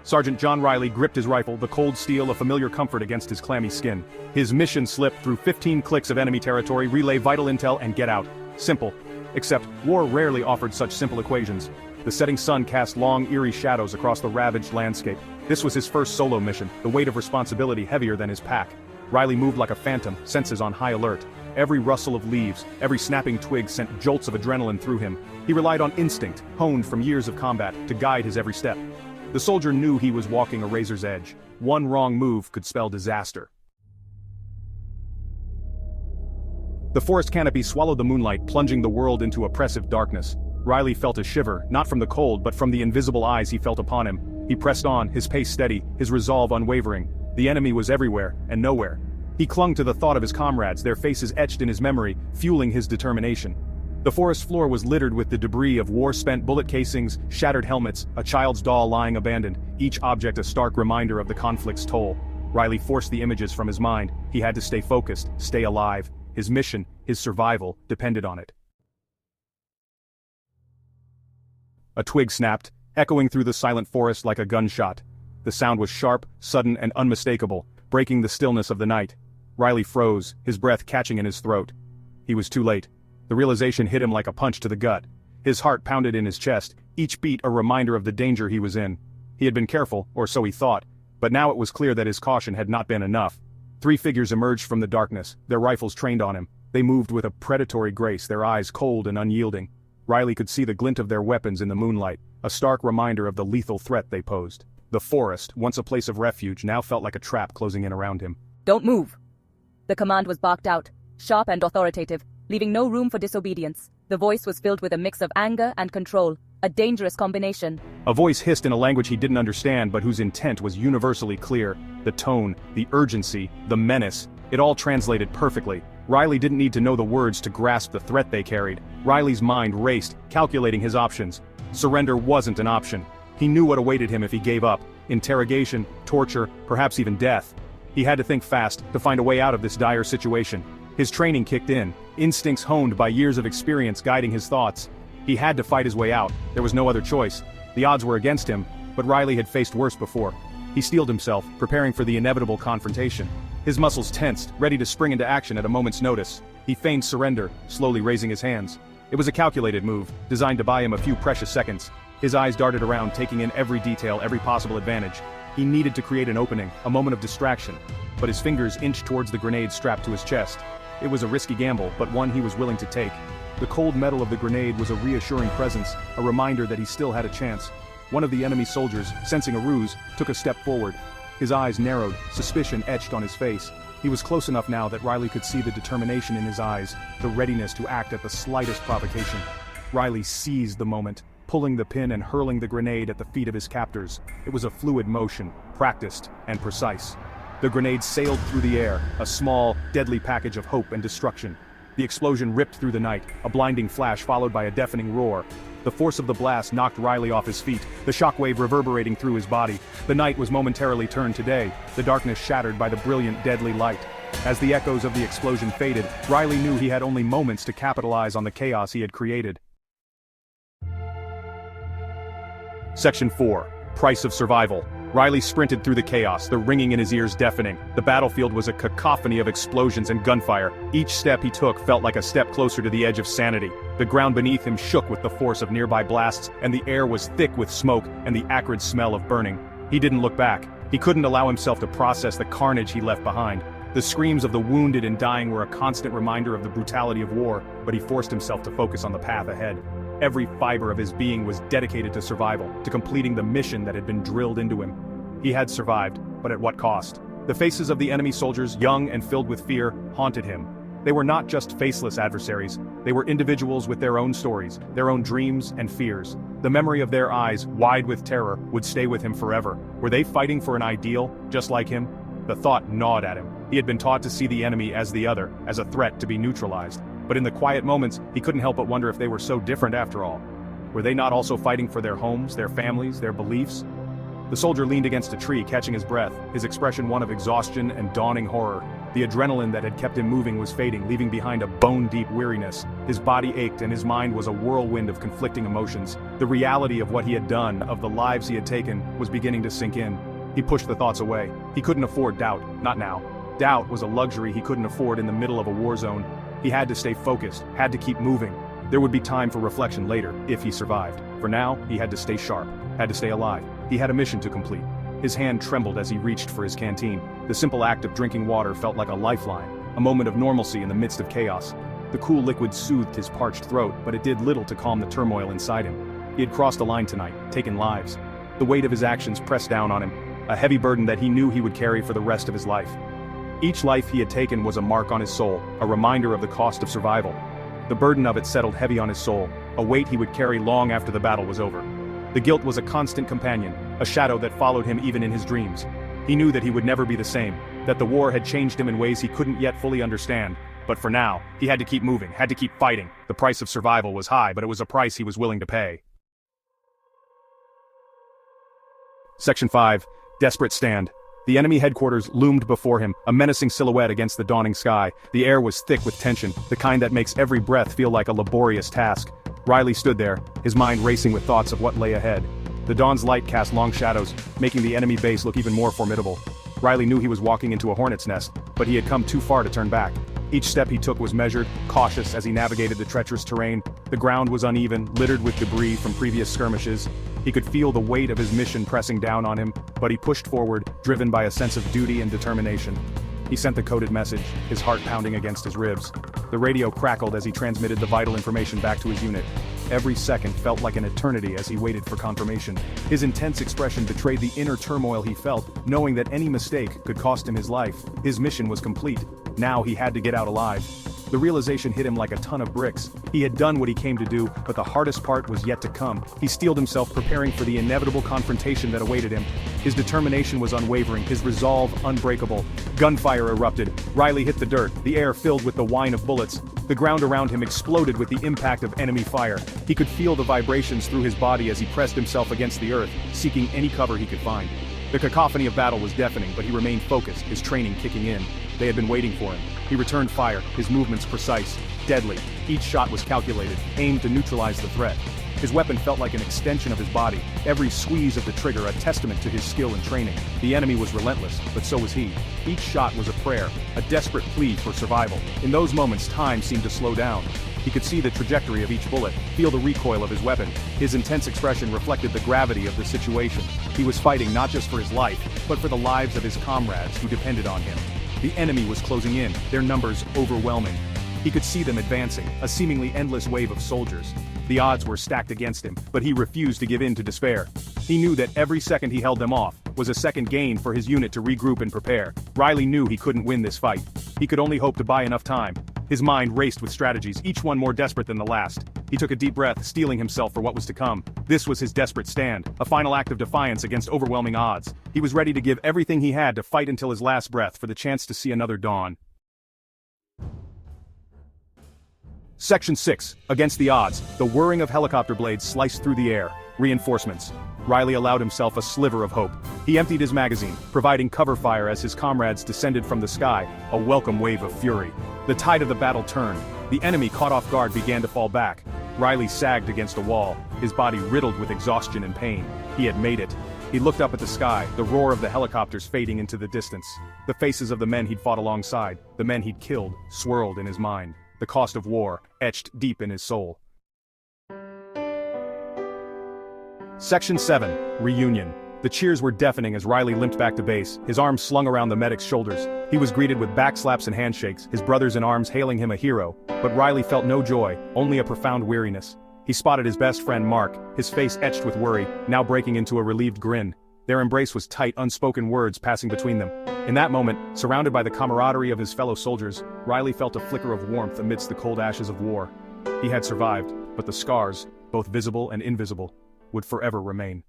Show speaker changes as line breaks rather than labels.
Sergeant John Riley gripped his rifle, the cold steel a familiar comfort against his clammy skin. His mission slipped through 15 clicks of enemy territory, relay vital intel, and get out. Simple. Except, war rarely offered such simple equations. The setting sun cast long, eerie shadows across the ravaged landscape. This was his first solo mission, the weight of responsibility heavier than his pack. Riley moved like a phantom, senses on high alert. Every rustle of leaves, every snapping twig sent jolts of adrenaline through him. He relied on instinct, honed from years of combat, to guide his every step. The soldier knew he was walking a razor's edge. One wrong move could spell disaster. The forest canopy swallowed the moonlight, plunging the world into oppressive darkness. Riley felt a shiver, not from the cold but from the invisible eyes he felt upon him. He pressed on, his pace steady, his resolve unwavering. The enemy was everywhere, and nowhere. He clung to the thought of his comrades, their faces etched in his memory, fueling his determination. The forest floor was littered with the debris of war-spent bullet casings, shattered helmets, a child's doll lying abandoned, each object a stark reminder of the conflict's toll. Riley forced the images from his mind. He had to stay focused, stay alive. His mission, his survival, depended on it. A twig snapped, echoing through the silent forest like a gunshot. The sound was sharp, sudden, and unmistakable, breaking the stillness of the night. Riley froze, his breath catching in his throat. He was too late. The realization hit him like a punch to the gut. His heart pounded in his chest, each beat a reminder of the danger he was in. He had been careful, or so he thought, but now it was clear that his caution had not been enough. 3 figures emerged from the darkness, their rifles trained on him. They moved with a predatory grace, their eyes cold and unyielding. Riley could see the glint of their weapons in the moonlight, a stark reminder of the lethal threat they posed. The forest, once a place of refuge, now felt like a trap closing in around him.
Don't move. The command was barked out, sharp and authoritative, leaving no room for disobedience. The voice was filled with a mix of anger and control, a dangerous combination.
A voice hissed in a language he didn't understand but whose intent was universally clear. The tone, the urgency, the menace, it all translated perfectly. Riley didn't need to know the words to grasp the threat they carried. Riley's mind raced, calculating his options. Surrender wasn't an option. He knew what awaited him if he gave up. Interrogation, torture, perhaps even death. He had to think fast, to find a way out of this dire situation. His training kicked in, instincts honed by years of experience guiding his thoughts. He had to fight his way out, there was no other choice. The odds were against him, but Riley had faced worse before. He steeled himself, preparing for the inevitable confrontation. His muscles tensed, ready to spring into action at a moment's notice. He feigned surrender, slowly raising his hands. It was a calculated move, designed to buy him a few precious seconds. His eyes darted around, taking in every detail, every possible advantage. He needed to create an opening, a moment of distraction. But his fingers inched towards the grenade strapped to his chest. It was a risky gamble, but one he was willing to take. The cold metal of the grenade was a reassuring presence, a reminder that he still had a chance. One of the enemy soldiers, sensing a ruse, took a step forward. His eyes narrowed, suspicion etched on his face. He was close enough now that Riley could see the determination in his eyes, the readiness to act at the slightest provocation. Riley seized the moment, pulling the pin and hurling the grenade at the feet of his captors. It was a fluid motion, practiced and precise. The grenade sailed through the air, a small, deadly package of hope and destruction. The explosion ripped through the night, a blinding flash followed by a deafening roar. The force of the blast knocked Riley off his feet, the shockwave reverberating through his body. The night was momentarily turned to day, the darkness shattered by the brilliant, deadly light. As the echoes of the explosion faded, Riley knew he had only moments to capitalize on the chaos he had created. Section 4. Price of Survival. Riley sprinted through the chaos, the ringing in his ears deafening. The battlefield was a cacophony of explosions and gunfire. Each step he took felt like a step closer to the edge of sanity. The ground beneath him shook with the force of nearby blasts, and the air was thick with smoke and the acrid smell of burning. He didn't look back. He couldn't allow himself to process the carnage he left behind. The screams of the wounded and dying were a constant reminder of the brutality of war, but he forced himself to focus on the path ahead. Every fiber of his being was dedicated to survival, to completing the mission that had been drilled into him. He had survived, but at what cost? The faces of the enemy soldiers, young and filled with fear, haunted him. They were not just faceless adversaries, they were individuals with their own stories, their own dreams and fears. The memory of their eyes, wide with terror, would stay with him forever. Were they fighting for an ideal, just like him? The thought gnawed at him. He had been taught to see the enemy as the other, as a threat to be neutralized. But in the quiet moments, he couldn't help but wonder if they were so different after all. Were they not also fighting for their homes, their families, their beliefs? The soldier leaned against a tree, catching his breath, his expression one of exhaustion and dawning horror. The adrenaline that had kept him moving was fading, leaving behind a bone-deep weariness. His body ached and his mind was a whirlwind of conflicting emotions. The reality of what he had done, of the lives he had taken, was beginning to sink in. He pushed the thoughts away. He couldn't afford doubt, not now. Doubt was a luxury he couldn't afford in the middle of a war zone. He had to stay focused, had to keep moving. There would be time for reflection later, if he survived. For now, he had to stay sharp, had to stay alive. He had a mission to complete. His hand trembled as he reached for his canteen. The simple act of drinking water felt like a lifeline, a moment of normalcy in the midst of chaos. The cool liquid soothed his parched throat, but it did little to calm the turmoil inside him. He had crossed a line tonight, taken lives. The weight of his actions pressed down on him, a heavy burden that he knew he would carry for the rest of his life. Each life he had taken was a mark on his soul, a reminder of the cost of survival. The burden of it settled heavy on his soul, a weight he would carry long after the battle was over. The guilt was a constant companion, a shadow that followed him even in his dreams. He knew that he would never be the same, that the war had changed him in ways he couldn't yet fully understand. But for now, he had to keep moving, had to keep fighting. The price of survival was high, but it was a price he was willing to pay. Section 5. Desperate Stand. The enemy headquarters loomed before him, a menacing silhouette against the dawning sky. The air was thick with tension, the kind that makes every breath feel like a laborious task. Riley stood there, his mind racing with thoughts of what lay ahead. The dawn's light cast long shadows, making the enemy base look even more formidable. Riley knew he was walking into a hornet's nest, but he had come too far to turn back. Each step he took was measured, cautious as he navigated the treacherous terrain. The ground was uneven, littered with debris from previous skirmishes. He could feel the weight of his mission pressing down on him, but he pushed forward, driven by a sense of duty and determination. He sent the coded message, his heart pounding against his ribs. The radio crackled as he transmitted the vital information back to his unit. Every second felt like an eternity as he waited for confirmation. His intense expression betrayed the inner turmoil he felt, knowing that any mistake could cost him his life. His mission was complete. Now he had to get out alive. The realization hit him like a ton of bricks. He had done what he came to do, but the hardest part was yet to come. He steeled himself, preparing for the inevitable confrontation that awaited him. His determination was unwavering, his resolve unbreakable. Gunfire erupted. Riley hit the dirt, the air filled with the whine of bullets. The ground around him exploded with the impact of enemy fire. He could feel the vibrations through his body as he pressed himself against the earth, seeking any cover he could find. The cacophony of battle was deafening, but he remained focused, his training kicking in. They had been waiting for him. He returned fire, his movements precise, deadly. Each shot was calculated, aimed to neutralize the threat. His weapon felt like an extension of his body, every squeeze of the trigger a testament to his skill and training. The enemy was relentless, but so was he. Each shot was a prayer, a desperate plea for survival. In those moments, time seemed to slow down. He could see the trajectory of each bullet, feel the recoil of his weapon. His intense expression reflected the gravity of the situation. He was fighting not just for his life, but for the lives of his comrades who depended on him. The enemy was closing in, their numbers overwhelming. He could see them advancing, a seemingly endless wave of soldiers. The odds were stacked against him, but he refused to give in to despair. He knew that every second he held them off was a second gain for his unit to regroup and prepare. Riley knew he couldn't win this fight. He could only hope to buy enough time. His mind raced with strategies, each one more desperate than the last. He took a deep breath, steeling himself for what was to come. This was his desperate stand, a final act of defiance against overwhelming odds. He was ready to give everything he had to fight until his last breath for the chance to see another dawn. Section 6. Against the odds, the whirring of helicopter blades sliced through the air. Reinforcements. Riley allowed himself a sliver of hope. He emptied his magazine, providing cover fire as his comrades descended from the sky, a welcome wave of fury. The tide of the battle turned. The enemy, caught off guard, began to fall back. Riley sagged against a wall, his body riddled with exhaustion and pain. He had made it. He looked up at the sky, the roar of the helicopters fading into the distance. The faces of the men he'd fought alongside, the men he'd killed, swirled in his mind. The cost of war, etched deep in his soul. Section 7. Reunion. The cheers were deafening as Riley limped back to base, his arms slung around the medic's shoulders. He was greeted with backslaps and handshakes, his brothers in arms hailing him a hero. But Riley felt no joy, only a profound weariness. He spotted his best friend Mark, his face etched with worry, now breaking into a relieved grin. Their embrace was tight, unspoken words passing between them. In that moment, surrounded by the camaraderie of his fellow soldiers, Riley felt a flicker of warmth amidst the cold ashes of war. He had survived, but the scars, both visible and invisible, would forever remain.